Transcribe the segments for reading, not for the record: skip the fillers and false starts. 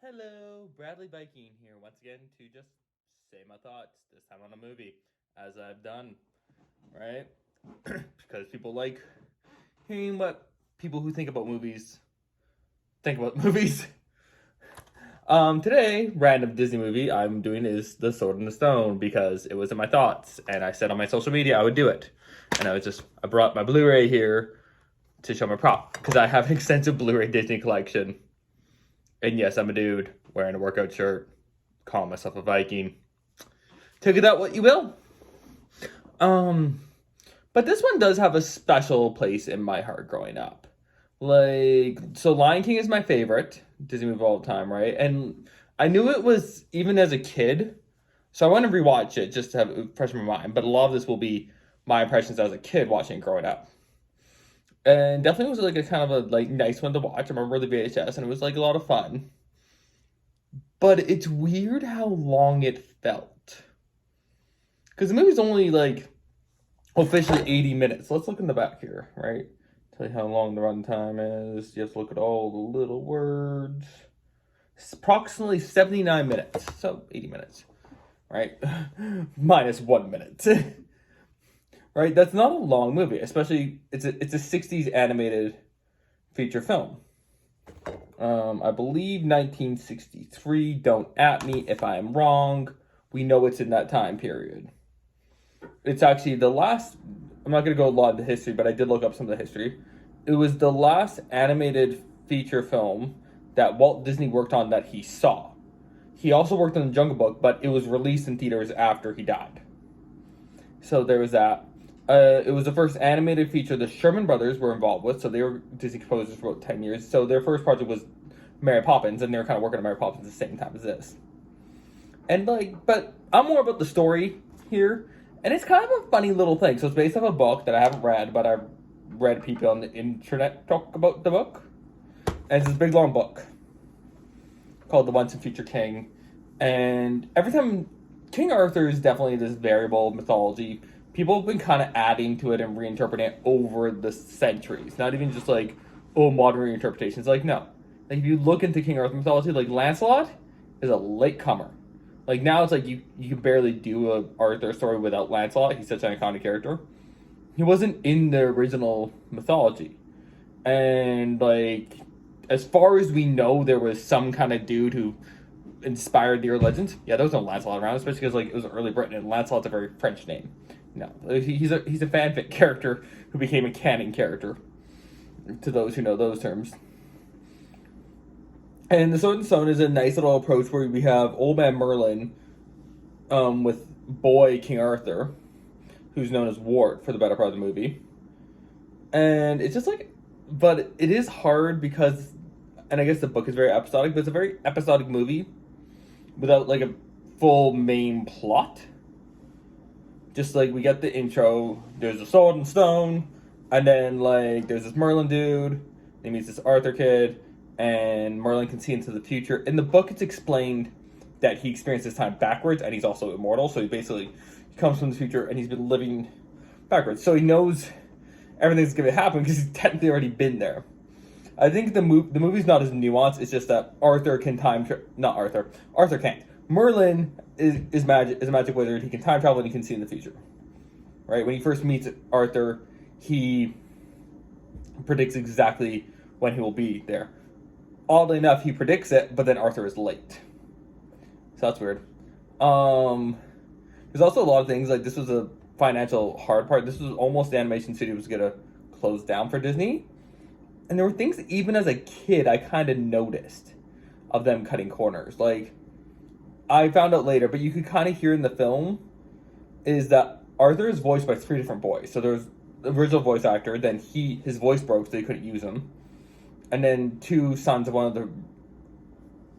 Hello, Bradley Viking here once again to just say my thoughts, this time on a movie, as I've done, right? Because people like hearing what people who think about movies think about movies. Today, random Disney movie I'm doing is The Sword and the Stone because it was in my thoughts, and I said on my social media I would do it. And I brought my Blu-ray here to show my prop because I have an extensive Blu-ray Disney collection. And yes, I'm a dude wearing a workout shirt, calling myself a Viking. Take it out what you will. But this one does have a special place in my heart growing up. So Lion King is my favorite Disney movie of all time, right? And I knew it was even as a kid, so I want to rewatch it just to have it fresh in my mind. But a lot of this will be my impressions as a kid watching it growing up. And definitely was like a kind of a nice one to watch. I remember the VHS, and it was like a lot of fun. But it's weird how long it felt. Because the movie's only officially 80 minutes. Let's look in the back here, right? Tell you how long the runtime is. You have to look at all the little words. It's approximately 79 minutes. So 80 minutes, right? Minus 1 minute. Right? That's not a long movie, especially it's a 60s animated feature film. I believe 1963. Don't at me if I am wrong. We know it's in that time period. It's actually the last. I'm not going to go a lot into history, but I did look up some of the history. It was the last animated feature film that Walt Disney worked on that he saw. He also worked on The Jungle Book, but it was released in theaters after he died. So there was that. It was the first animated feature the Sherman Brothers were involved with, so they were Disney composers for about 10 years. So their first project was Mary Poppins, and they were kind of working on Mary Poppins at the same time as this. And but I'm more about the story here, and it's kind of a funny little thing. So it's based off a book that I haven't read, but I've read people on the internet talk about the book. And it's this big long book called The Once and Future King. And every time, King Arthur is definitely this variable mythology. People have been kind of adding to it and reinterpreting it over the centuries. Not even just modern reinterpretations. No. If you look into King Arthur mythology, Lancelot is a latecomer. Now it's you can barely do a Arthur story without Lancelot. He's such an iconic character. He wasn't in the original mythology. And as far as we know, there was some kind of dude who inspired the early legends. Yeah, there was no Lancelot around, especially because it was early Britain, and Lancelot's a very French name. No, he's a fanfic character who became a canon character, to those who know those terms. And The Sword and Stone is a nice little approach where we have old man Merlin with boy King Arthur, who's known as Wart for the better part of the movie. And it's just but it is hard because, and I guess the book is very episodic, but it's a very episodic movie without a full main plot. Just we get the intro, there's a sword and stone, and then there's this Merlin dude, he meets this Arthur kid, and Merlin can see into the future. In the book, it's explained that he experiences time backwards, and he's also immortal, so he comes from the future, and he's been living backwards. So he knows everything's going to happen because he's technically already been there. I think the movie's not as nuanced, it's just that Arthur can Arthur can't. Merlin is a magic wizard. He can time travel and he can see in the future. Right? When he first meets Arthur, he predicts exactly when he will be there. Oddly enough, he predicts it, but then Arthur is late. So that's weird. There's also a lot of things, this was a financial hard part. This was almost the animation studio was going to close down for Disney. And there were things, even as a kid, I kind of noticed of them cutting corners. I found out later, but you could kind of hear in the film, is that Arthur is voiced by 3 different boys. So there's the original voice actor, then his voice broke, so they couldn't use him. And then 2 sons of one of the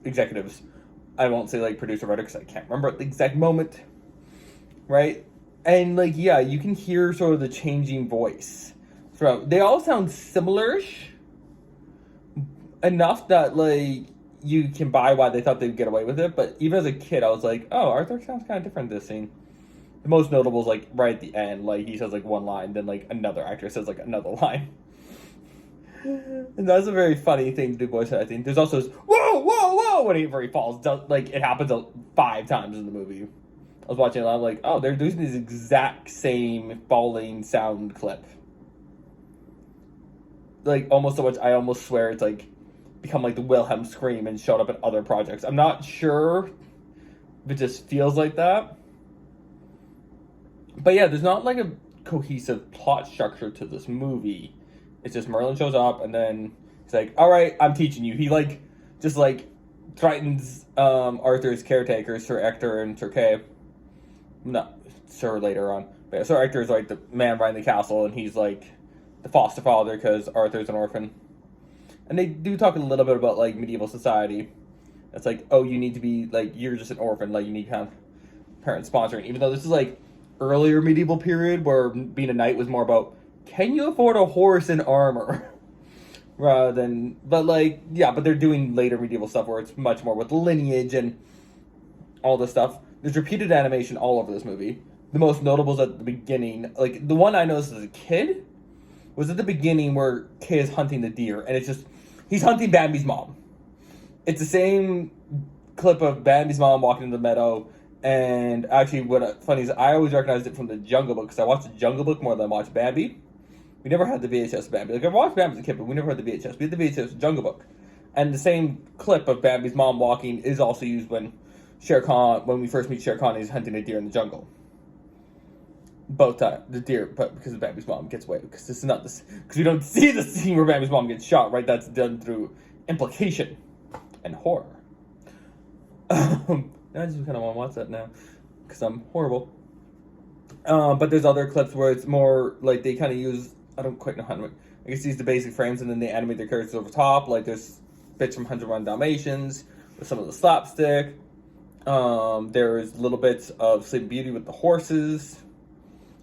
executives. I won't say producer writer because I can't remember at the exact moment. Right? And you can hear sort of the changing voice throughout. They all sound similar-ish enough that you can buy why they thought they'd get away with it, but even as a kid, I was oh, Arthur sounds kind of different this scene. The most notable is right at the end, he says one line, then another actor says another line. And that's a very funny thing to do voice acting. There's also this, whoa, whoa, whoa, know whenever he falls, like it happens 5 times in the movie. I was watching it, and I'm like, oh, they're using this exact same falling sound clip. Like, almost so much, I almost swear it's like become like the Wilhelm scream and showed up in other projects. I'm not sure if it just feels like that. But yeah, there's not like a cohesive plot structure to this movie. It's just Merlin shows up and then he's like, all right, I'm teaching you. He like just like threatens Arthur's caretakers, Sir Ector and Sir Kay. Not Sir later on. But yeah, Sir Ector is like the man running the castle, and he's like the foster father because Arthur's an orphan. And they do talk a little bit about like medieval society. It's like, oh, you need to be like, you're just an orphan, like you need to have parents sponsoring. Even though this is like earlier medieval period where being a knight was more about, can you afford a horse and armor? Rather than, but like, yeah, but they're doing later medieval stuff where it's much more with lineage and all this stuff. There's repeated animation all over this movie. The most notable is at the beginning. Like, the one I noticed as a kid was at the beginning where Kay is hunting the deer, and it's just, he's hunting Bambi's mom. It's the same clip of Bambi's mom walking in the meadow, and actually what funny is I always recognized it from the Jungle Book, because I watched the Jungle Book more than I watched Bambi. We never had the VHS of Bambi. Like, I watched Bambi as a kid, but we never had the VHS. We had the VHS Jungle Book. And the same clip of Bambi's mom walking is also used when when we first meet Shere Khan, he's hunting a deer in the jungle. Both times, the deer, but because of Bambi's mom gets away, because this is not this, because we don't see the scene where Bambi's mom gets shot, right? That's done through implication and horror. I just kind of want to watch that now, because I'm horrible. But there's other clips where it's more like they kind of use, I don't quite know how to, I guess use the basic frames and then they animate their characters over top. Like there's bits from 101 Dalmatians with some of the slapstick. There's little bits of Sleeping Beauty with the horses.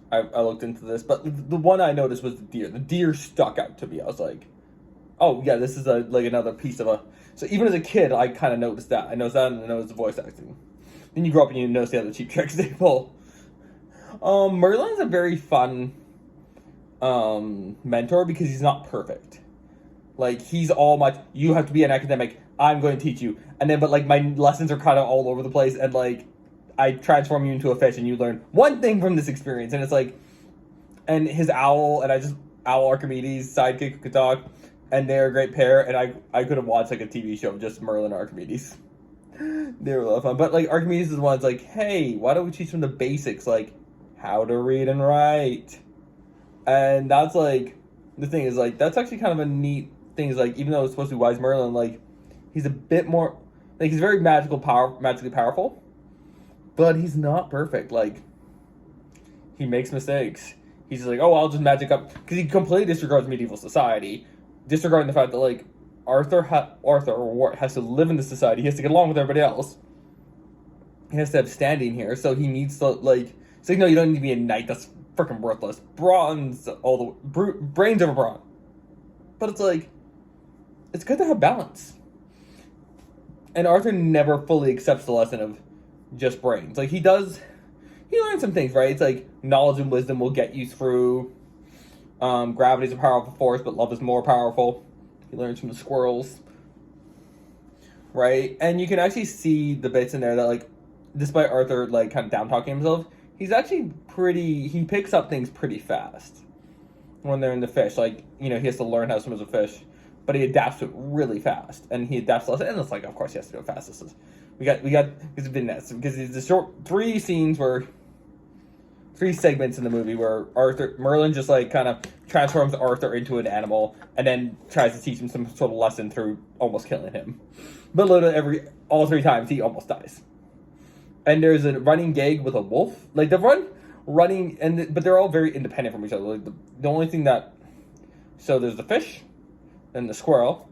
I looked into this, but the one I noticed was the deer. The deer stuck out to me. I was like, oh yeah, this is like another piece of a. So even as a kid, I kind of noticed that. I noticed that, and I noticed the voice acting. Then you grow up and you notice the other cheap tricks they pull. Merlin's a very fun mentor because he's not perfect. Like he's all much. You have to be an academic. I'm going to teach you, and then but like my lessons are kind of all over the place, and like I transform you into a fish, and you learn one thing from this experience, and it's like, and his owl, and Owl Archimedes sidekick who could talk, and they're a great pair, and I could have watched like a TV show of just Merlin and Archimedes. They were a lot of fun, but like Archimedes is the one that's like, hey, why don't we teach them the basics, like how to read and write, and that's like the thing is like that's actually kind of a neat thing. Is like even though it's supposed to be wise Merlin, like he's a bit more like he's very magically powerful. But he's not perfect. Like, he makes mistakes. He's just like, oh, I'll just magic up. Because he completely disregards medieval society. Disregarding the fact that, like, Arthur has to live in this society. He has to get along with everybody else. He has to have standing here. So he needs to, like... It's like, no, you don't need to be a knight. That's freaking worthless. Brains over brawn. But it's like... It's good to have balance. And Arthur never fully accepts the lesson of just brains. Like he learns some things, right? It's like knowledge and wisdom will get you through. Gravity is a powerful force, but love is more powerful. He learns from the squirrels, right? And you can actually see the bits in there that like, despite Arthur like kind of down talking himself, he's actually he picks up things pretty fast when they're in the fish. Like he has to learn how to swim as a fish, but he adapts to it really fast, and he adapts to it. And it's like, of course, he has to do it fast. We got it's vignettes because it's a short 3 segments in the movie where Merlin just like kind of transforms Arthur into an animal and then tries to teach him some sort of lesson through almost killing him. But literally all 3 times he almost dies. And there's a running gag with a wolf. Like running but they're all very independent from each other. Like the only thing so there's the fish, then the squirrel.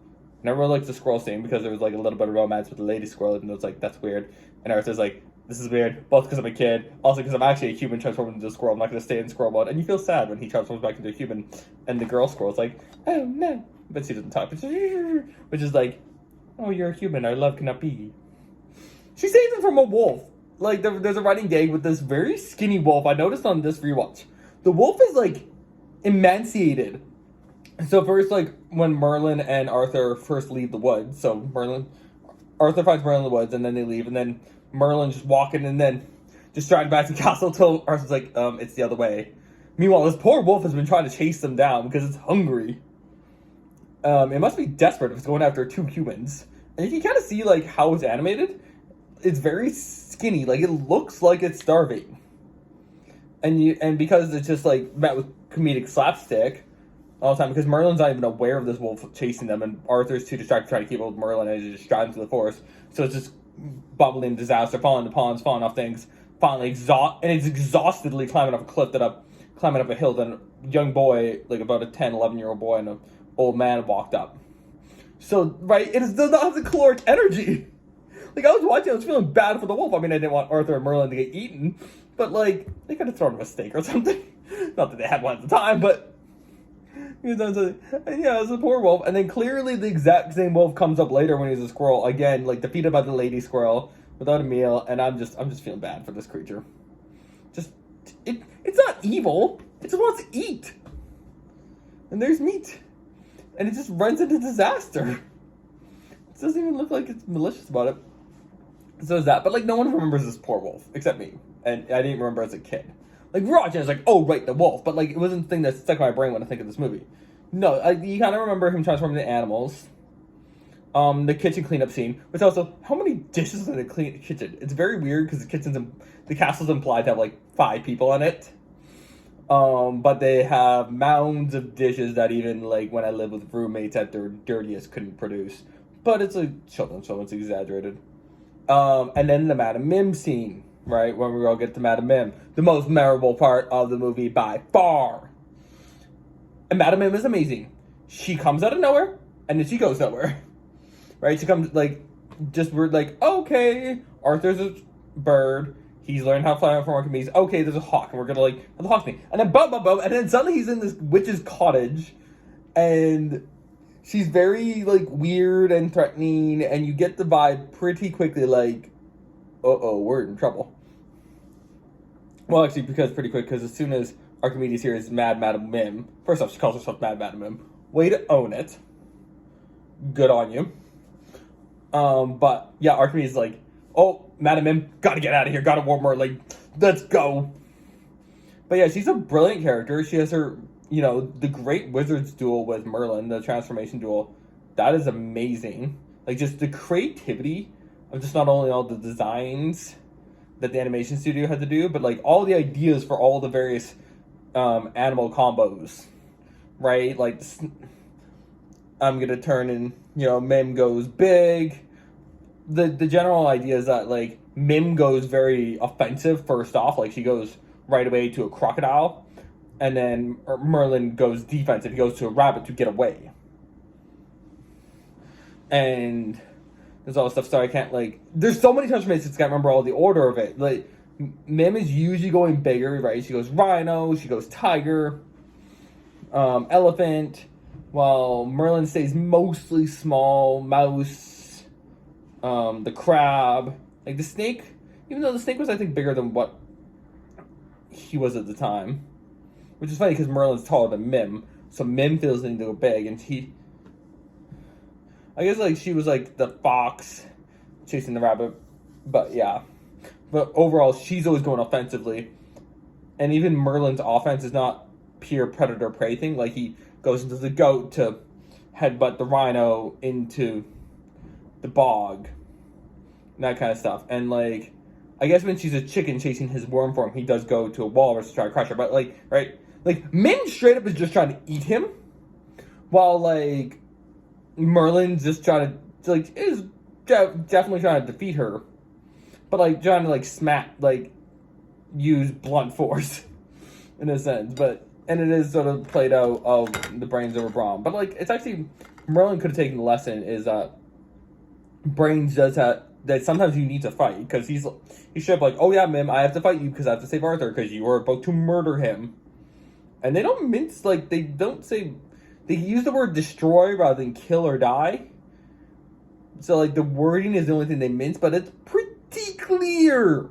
Never liked the squirrel scene because there was like a little bit of romance with the lady squirrel, and it was like, that's weird. And Arthur's like, this is weird, both because I'm a kid, also because I'm actually a human transformed into a squirrel. I'm not going to stay in squirrel mode. And you feel sad when he transforms back into a human, and the girl squirrel's like, oh no, but she doesn't talk, which is like, oh, you're a human, our love cannot be. She saves him from a wolf. Like there's a running gag with this very skinny wolf. I noticed on this rewatch, the wolf is like emaciated. So first, like, when Merlin and Arthur first leave the woods, so Arthur finds Merlin in the woods, and then they leave, and then Merlin's just walking, and then just driving back to the castle till Arthur's like, it's the other way. Meanwhile, this poor wolf has been trying to chase them down because it's hungry. It must be desperate if it's going after two humans. And you can kind of see, like, how it's animated. It's very skinny. Like, it looks like it's starving. And because it's just, like, met with comedic slapstick all the time, because Merlin's not even aware of this wolf chasing them, and Arthur's too distracted trying to keep up with Merlin, and he's just driving through the forest. So it's just bubbling disaster, falling into ponds, falling off things, finally it's exhaustedly climbing up a cliff climbing up a hill that a young boy, like about a 10, 11-year-old boy, and an old man walked up. So, right, it does not have the caloric energy. Like, I was watching, I was feeling bad for the wolf. I mean, I didn't want Arthur and Merlin to get eaten, but, like, they could have thrown him a steak or something. Not that they had one at the time, but... And yeah, it was a poor wolf. And then clearly the exact same wolf comes up later when he's a squirrel. Again, like, defeated by the lady squirrel without a meal, and I'm just feeling bad for this creature. It's not evil. It just wants to eat. And there's meat. And it just runs into disaster. It doesn't even look like it's malicious about it. So is that. But, like, no one remembers this poor wolf, except me. And I didn't remember as a kid. Like, we're watching, it's like, oh, right, the wolf. But, like, it wasn't the thing that stuck in my brain when I think of this movie. No, you kind of remember him transforming into animals. The kitchen cleanup scene. Which also, how many dishes in the kitchen? It's very weird because the castle's implied to have, like, 5 people in it. But they have mounds of dishes that even, like, when I lived with roommates at their dirtiest couldn't produce. But it's a children's show, it's exaggerated. And then the Madam Mim scene, right? When we all get to Madam Mim. The most memorable part of the movie by far. And Madam Mim is amazing. She comes out of nowhere, and then she goes nowhere. Right? She comes, like, just we're like, okay, Arthur's a bird. He's learned how to fly from Archimedes. Okay, there's a hawk, and we're gonna, like, have the hawk thing. And then, and then suddenly he's in this witch's cottage, and she's very, like, weird and threatening, and you get the vibe pretty quickly, like, uh-oh, we're in trouble. Well, actually, pretty quick, because as soon as Archimedes here is Mad Madam Mim, first off, she calls herself Mad Madam Mim. Way to own it. Good on you. But, yeah, Archimedes is like, oh, Madam Mim, gotta get out of here, gotta warn Merlin, let's go. But yeah, she's a brilliant character. She has her, you know, the great wizard's duel with Merlin, the transformation duel. That is amazing. Like, just the creativity of just not only all the designs that the animation studio had to do, but, like, all the ideas for all the various animal combos, right? Like, I'm gonna turn and, you know, Mim goes big. The general idea is that, like, Mim goes very offensive first off. Like, she goes right away to a crocodile. And then Merlin goes defensive. He goes to a rabbit to get away. And there's all this stuff, so I can't, like... There's so many transformations, I can't remember all the order of it. Like, Mim is usually going bigger, right? She goes rhino, she goes tiger, elephant, while Merlin stays mostly small, mouse... the crab, like the snake, even though the snake was, I think, bigger than what he was at the time. Which is funny because Merlin's taller than Mim, so Mim feels the need to go big, and I guess, like, she was, like, the fox chasing the rabbit, but yeah. But overall, she's always going offensively, and even Merlin's offense is not pure predator-prey thing. Like, he goes into the goat to headbutt the rhino into the bog, and that kind of stuff. And, like, I guess when she's a chicken chasing his worm form, he does go to a walrus to try to crush her. But, like, right? Like, Mim straight up is just trying to eat him, while, like, Merlin's just trying to, like, is definitely trying to defeat her. But, like, trying to, like, use blunt force, in a sense. And it is sort of played out of the brains over brawn. But, like, it's actually, Merlin could have taken the lesson is that brains does have, that sometimes you need to fight, because he's straight up like, oh yeah, Mim, I have to fight you because I have to save Arthur because you are about to murder him. And they don't mince, like, they don't say, they use the word destroy rather than kill or die. So, like, the wording is the only thing they mince, but it's pretty clear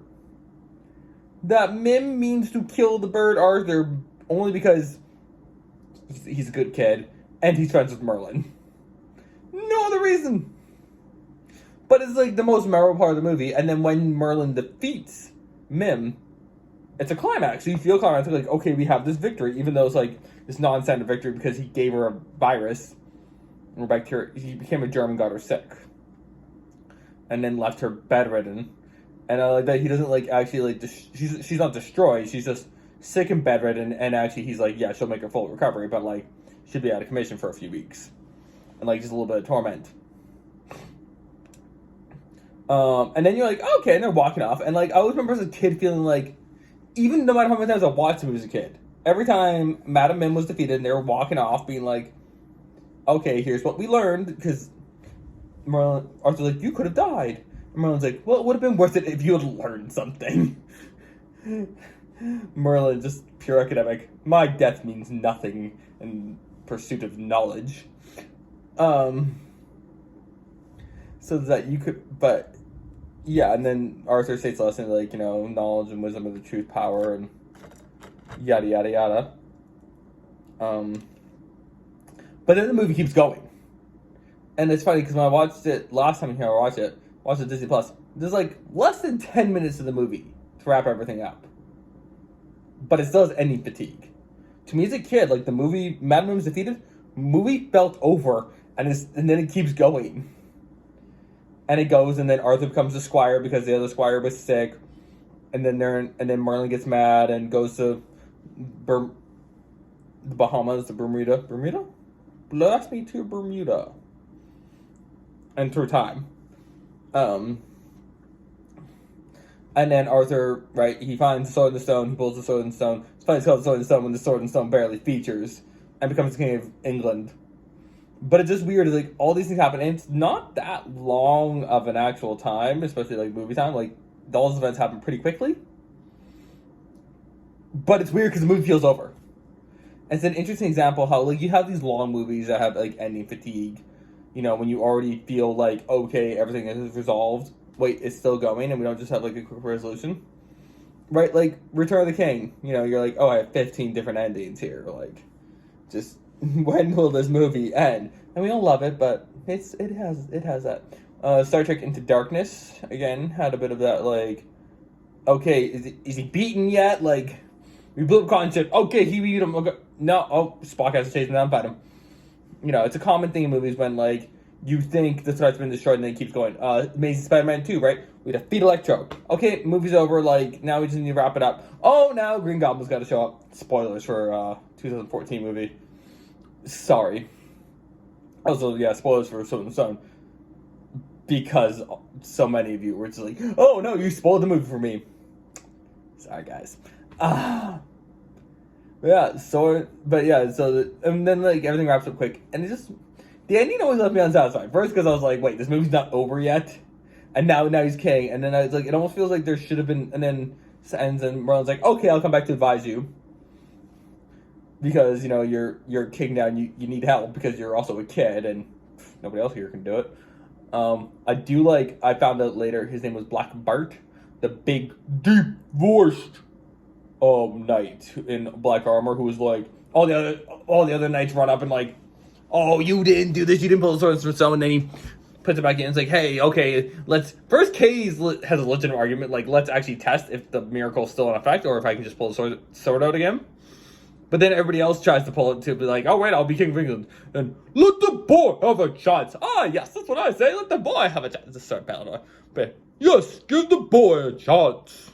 that Mim means to kill the bird Arthur only because he's a good kid and he's friends with Merlin. No other reason. But it's like the most memorable part of the movie. And then when Merlin defeats Mim, it's a climax. So you feel climax, like, okay, we have this victory, even though it's like this non-standard victory because he gave her a virus or bacteria. He became a germ and got her sick, and then left her bedridden. And I like that he doesn't like actually like she's not destroyed. She's just sick and bedridden. And actually, he's like, yeah, she'll make a full recovery, but like she'll be out of commission for a few weeks, and like just a little bit of torment. And then you're like, okay, and they're walking off, and like I always remember as a kid feeling like, even no matter how many times I watched the movie as a kid, every time Madam Mim was defeated and they were walking off, being like, okay, here's what we learned, because Arthur's like, you could have died. And Merlin's like, well, it would have been worth it if you had learned something. Merlin, just pure academic. My death means nothing in pursuit of knowledge. So that you could, but yeah, and then Arthur states a lesson like, knowledge and wisdom of the truth, power, and yada yada yada. But then the movie keeps going, and it's funny because when I watched it last time here, I watched it Disney Plus. There's like less than 10 minutes of the movie to wrap everything up, but it still has ending fatigue. To me as a kid, like the movie Madam Mim's defeated, movie felt over, and then it keeps going. And it goes, and then Arthur becomes the squire because the other squire was sick, and then Merlin gets mad and goes to the Bahamas, to Bermuda, bless me to Bermuda, and through time, and then Arthur, right? He finds the sword in the stone. He pulls the sword in the stone. It's funny, it's called the sword in the stone when the sword in the stone barely features, and becomes the king of England. But it's just weird, like, all these things happen, and it's not that long of an actual time, especially, like, movie time. Like, all those events happen pretty quickly. But it's weird because the movie feels over. And it's an interesting example how, like, you have these long movies that have, like, ending fatigue. When you already feel like, okay, everything is resolved. Wait, it's still going, and we don't just have, like, a quick resolution. Right? Like, Return of the King. You're like, oh, I have 15 different endings here. Like, just... when will this movie end? And we all love it, but it has that. Star Trek Into Darkness again had a bit of that, like, okay, is he beaten yet? Like, we blew up concept. Okay, he beat him. Okay. No, Spock has to chase him down, fight him. It's a common thing in movies when like you think the threat's been destroyed and then it keeps going. Amazing Spider-Man 2, right? We defeat Electro. Okay, movie's over. Like now we just need to wrap it up. Oh, now Green Goblin's got to show up. Spoilers for 2014 movie. Sorry. Also, yeah, spoilers for Sword and Stone. Because so many of you were just like, oh no, you spoiled the movie for me. Sorry, guys. Yeah, so, but yeah, and then like everything wraps up quick. And the ending always left me unsatisfied. First, because I was like, wait, this movie's not over yet. And now he's king. And then I was like, it almost feels like there should have been, and then it ends and Merlin's like, okay, I'll come back to advise you. Because, you're king now and you need help because you're also a kid and nobody else here can do it. I found out later his name was Black Bart, the big, deep-voiced knight in black armor who was like, all the other knights run up and like, oh, you didn't do this, you didn't pull the sword from stone, and then he puts it back in. It's like, hey, okay, first Kay has a legitimate argument, like, let's actually test if the miracle's still in effect or if I can just pull the sword out again. But then everybody else tries to pull it to be like, oh, wait, I'll be king of England. And let the boy have a chance. Ah, yes, that's what I say. Let the boy have a chance. Just start Palador. But, yes, give the boy a chance.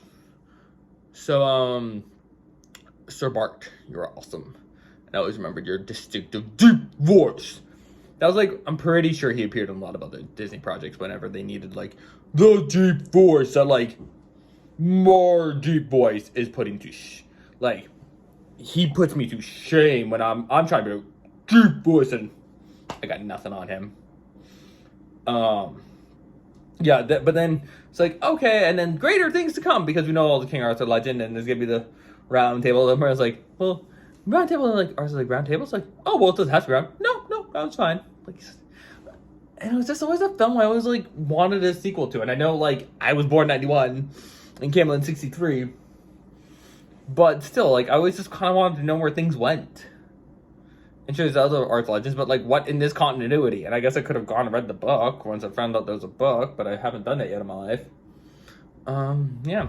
So, Sir Bart, you're awesome. And I always remembered your distinctive deep voice. That was like, I'm pretty sure he appeared in a lot of other Disney projects whenever they needed, like, the deep voice that, like, more deep voice is putting to, he puts me to shame when I'm trying to be a deep voice and I got nothing on him. Yeah, but then it's like, okay, and then greater things to come because we know all the King Arthur legend and there's gonna be the round table. And I was like, well, round table, like, Arthur's like, round table? It's like, oh, well, it doesn't have to be round. No, round's fine. Like, and it was just always a film I always, like, wanted a sequel to. And I know, like, I was born in 91 and came out in 63. But still, like, I always just kind of wanted to know where things went. introduced other Arch Legends, but like what in this continuity? And I guess I could have gone and read the book once I found out there was a book, but I haven't done that yet in my life. Yeah.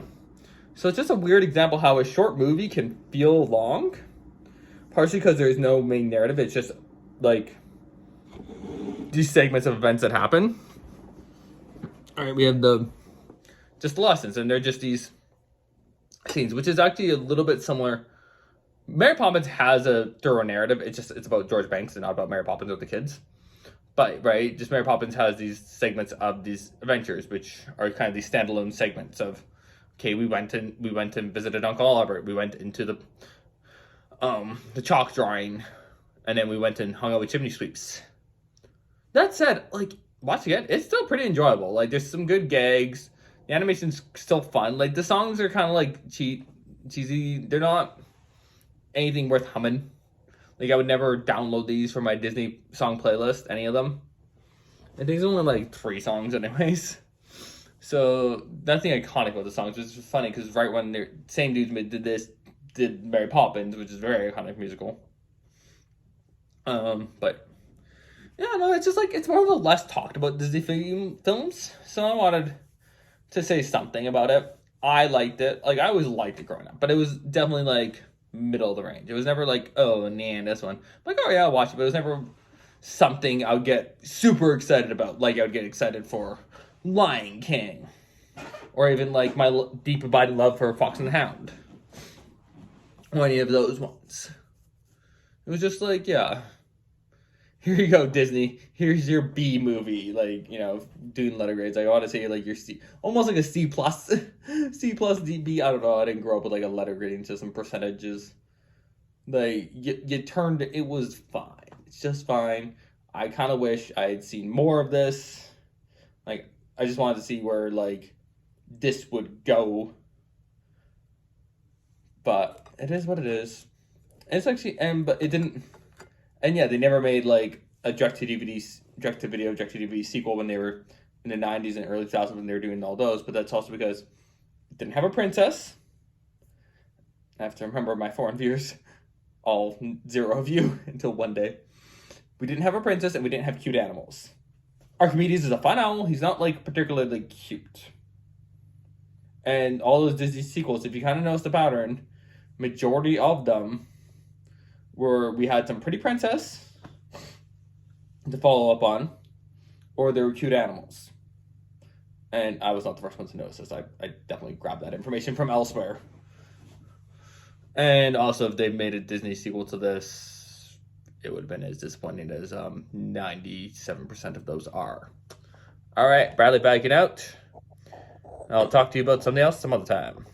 So it's just a weird example how a short movie can feel long, partially because there's no main narrative. It's just like these segments of events that happen. All right, we have the just the lessons, and they're just these scenes, which is actually a little bit similar. Mary Poppins has a thorough narrative. It's about George Banks and not about Mary Poppins with the kids. But right, just Mary Poppins has these segments of these adventures, which are kind of these standalone segments of, okay, we went and visited Uncle Albert. We went into the chalk drawing, and then we went and hung out with chimney sweeps. That said, like watching it, it's still pretty enjoyable. Like there's some good gags. The animation's still fun. Like the songs are kind of like cheesy. They're not anything worth humming. Like I would never download these for my Disney song playlist, any of them. I think there's only like 3 songs anyways. So nothing iconic about the songs, which is funny because right when the same dudes did Mary Poppins, which is a very iconic musical. But yeah, no, it's just like it's one of the less talked about Disney films. So I wanted to say something about it. I liked it. Like I always liked it growing up, but it was definitely like middle of the range. It was never like, oh, man, this one. Like, oh yeah, I'll watch it, but it was never something I would get super excited about. Like I would get excited for Lion King, or even like my deep abiding love for Fox and the Hound, or any of those ones. It was just like, yeah, here you go, Disney. Here's your B movie, like doing letter grades. Like, I want to say like your C, almost like a C plus, C plus DB. I don't know. I didn't grow up with like a letter grading system percentages. Like you turned it was fine. It's just fine. I kind of wish I had seen more of this. Like I just wanted to see where like this would go. But it is what it is. And it's actually but it didn't. And yeah, they never made like a direct-to-video sequel when they were in the 90s and early 2000s when they were doing all those. But that's also because it didn't have a princess. I have to remember my foreign viewers, all 0 of you, until one day. We didn't have a princess and we didn't have cute animals. Archimedes is a fun owl. He's not like particularly cute. And all those Disney sequels, if you kind of notice the pattern, majority of them were we had some pretty princess to follow up on, or they were cute animals. And I was not the first one to notice this. I definitely grabbed that information from elsewhere. And also, if they made a Disney sequel to this, it would have been as disappointing as 97% of those are. All right, Bradley backing out. I'll talk to you about something else some other time.